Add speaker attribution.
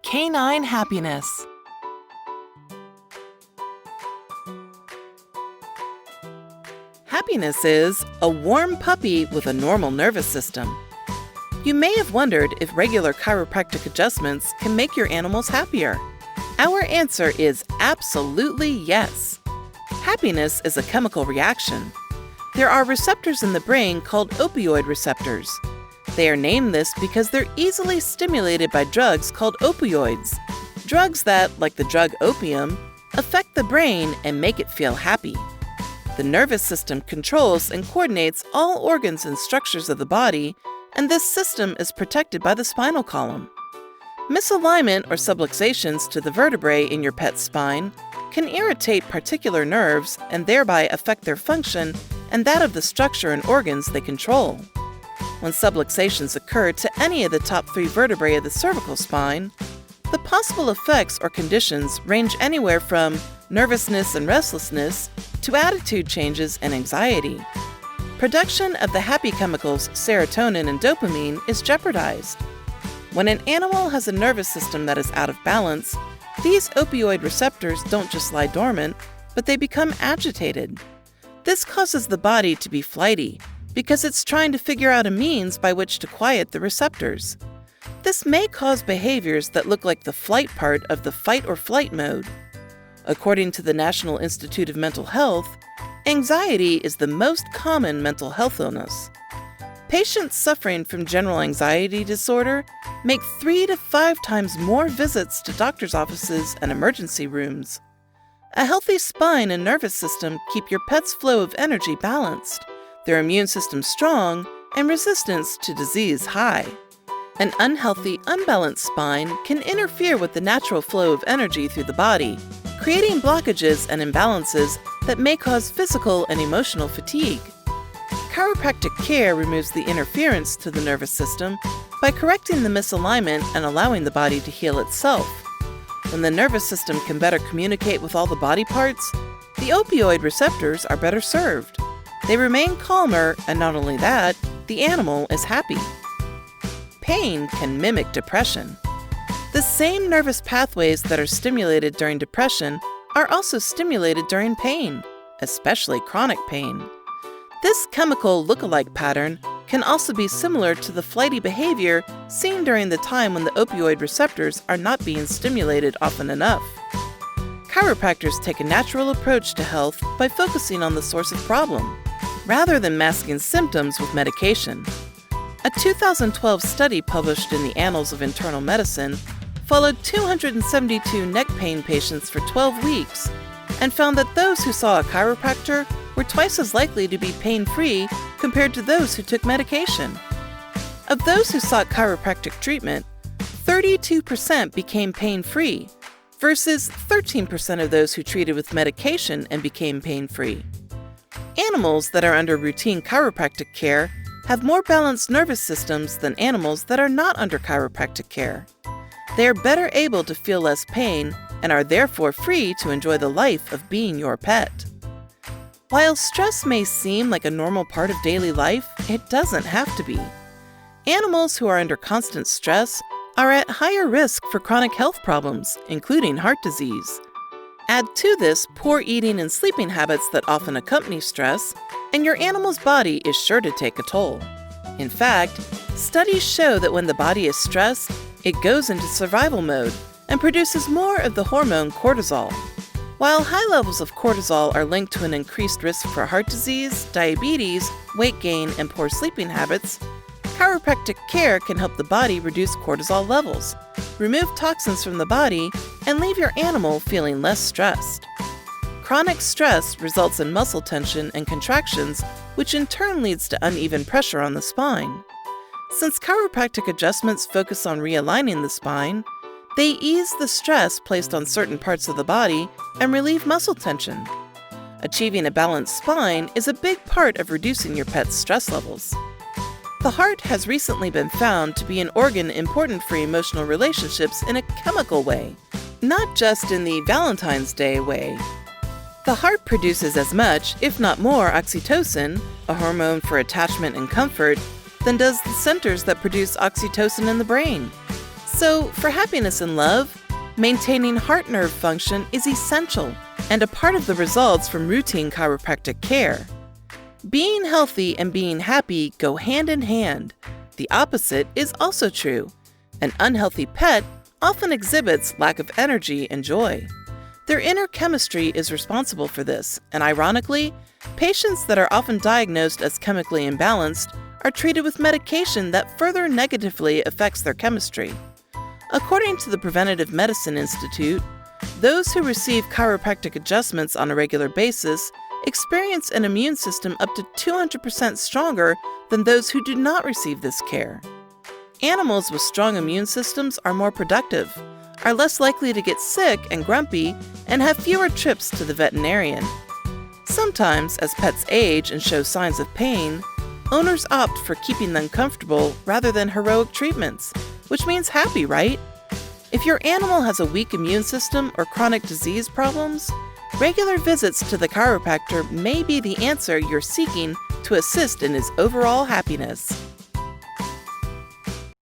Speaker 1: Canine Happiness. Happiness is a warm puppy with a normal nervous system. You may have wondered if regular chiropractic adjustments can make your animals happier. Our answer is absolutely yes. Happiness is a chemical reaction. There are receptors in the brain called opioid receptors. They are named this because they're easily stimulated by drugs called opioids. Drugs that, like the drug opium, affect the brain and make it feel happy. The nervous system controls and coordinates all organs and structures of the body, and this system is protected by the spinal column. Misalignment or subluxations to the vertebrae in your pet's spine can irritate particular nerves and thereby affect their function and that of the structure and organs they control. When subluxations occur to any of the top 3 vertebrae of the cervical spine, the possible effects or conditions range anywhere from nervousness and restlessness to attitude changes and anxiety. Production of the happy chemicals serotonin and dopamine is jeopardized. When an animal has a nervous system that is out of balance, these opioid receptors don't just lie dormant, but they become agitated. This causes the body to be flighty because it's trying to figure out a means by which to quiet the receptors. This may cause behaviors that look like the flight part of the fight or flight mode. According to the National Institute of Mental Health, anxiety is the most common mental health illness. Patients suffering from general anxiety disorder make 3 to 5 times more visits to doctor's offices and emergency rooms. A healthy spine and nervous system keep your pet's flow of energy balanced, their immune system strong, and resistance to disease high. An unhealthy, unbalanced spine can interfere with the natural flow of energy through the body, creating blockages and imbalances that may cause physical and emotional fatigue. Chiropractic care removes the interference to the nervous system by correcting the misalignment and allowing the body to heal itself. When the nervous system can better communicate with all the body parts, the opioid receptors are better served. They remain calmer, and not only that, the animal is happy. Pain can mimic depression. The same nervous pathways that are stimulated during depression are also stimulated during pain, especially chronic pain. This chemical look-alike pattern can also be similar to the flighty behavior seen during the time when the opioid receptors are not being stimulated often enough. Chiropractors take a natural approach to health by focusing on the source of problem, rather than masking symptoms with medication. A 2012 study published in the Annals of Internal Medicine followed 272 neck pain patients for 12 weeks and found that those who saw a chiropractor were twice as likely to be pain-free compared to those who took medication. Of those who sought chiropractic treatment, 32% became pain-free versus 13% of those who treated with medication and became pain-free. Animals that are under routine chiropractic care have more balanced nervous systems than animals that are not under chiropractic care. They are better able to feel less pain and are therefore free to enjoy the life of being your pet. While stress may seem like a normal part of daily life, it doesn't have to be. Animals who are under constant stress are at higher risk for chronic health problems, including heart disease. Add to this poor eating and sleeping habits that often accompany stress, and your animal's body is sure to take a toll. In fact, studies show that when the body is stressed, it goes into survival mode and produces more of the hormone cortisol. While high levels of cortisol are linked to an increased risk for heart disease, diabetes, weight gain, and poor sleeping habits, chiropractic care can help the body reduce cortisol levels, remove toxins from the body, and leave your animal feeling less stressed. Chronic stress results in muscle tension and contractions, which in turn leads to uneven pressure on the spine. Since chiropractic adjustments focus on realigning the spine, they ease the stress placed on certain parts of the body and relieve muscle tension. Achieving a balanced spine is a big part of reducing your pet's stress levels. The heart has recently been found to be an organ important for emotional relationships in a chemical way, not just in the Valentine's Day way. The heart produces as much, if not more, oxytocin, a hormone for attachment and comfort, than does the centers that produce oxytocin in the brain. So, for happiness and love, maintaining heart nerve function is essential and a part of the results from routine chiropractic care. Being healthy and being happy go hand in hand. The opposite is also true. An unhealthy pet often exhibits lack of energy and joy. Their inner chemistry is responsible for this, and ironically, patients that are often diagnosed as chemically imbalanced are treated with medication that further negatively affects their chemistry. According to the Preventive Medicine Institute, those who receive chiropractic adjustments on a regular basis experience an immune system up to 200% stronger than those who do not receive this care. Animals with strong immune systems are more productive, are less likely to get sick and grumpy, and have fewer trips to the veterinarian. Sometimes, as pets age and show signs of pain, owners opt for keeping them comfortable rather than heroic treatments, which means happy, right? If your animal has a weak immune system or chronic disease problems, regular visits to the chiropractor may be the answer you're seeking to assist in his overall happiness.